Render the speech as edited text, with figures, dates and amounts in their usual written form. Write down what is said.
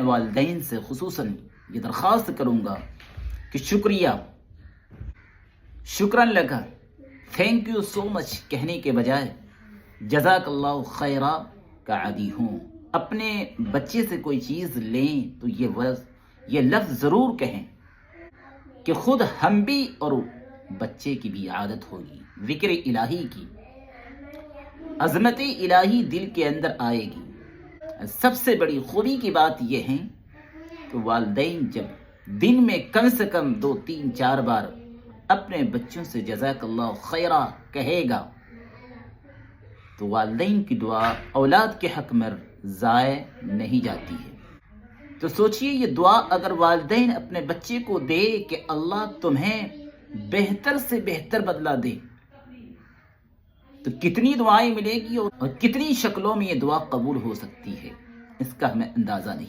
वालिदैन से खुसूसन ये दरख्वास्त करूँगा कि शुक्रन लगा, थैंक यू सो मच कहने के बजाय जज़ाकल्लाहु खैरा का आदी हूँ। अपने बच्चे से कोई चीज़ लें तो ये लफ्ज़ ज़रूर कहें कि खुद हम भी और बच्चे की भी आदत होगी ज़िक्र इलाही की, अज़मत इलाही दिल के अंदर आएगी। सबसे बड़ी खूबी की बात यह है कि वालिदैन जब दिन में कम से कम 2, 3, 4 बार अपने बच्चों से जज़ाकल्लाहु खैरा कहेगा तो वालिदैन की दुआ औलाद के हक़ में ज़ाय नहीं जाती है। तो सोचिए, ये दुआ अगर वालिदैन अपने बच्चे को दे कि अल्लाह तुम्हें बेहतर से बेहतर बदला दे, तो कितनी दुआएं मिलेगी और कितनी शक्लों में ये दुआ कबूल हो सकती है, इसका हमें अंदाज़ा नहीं।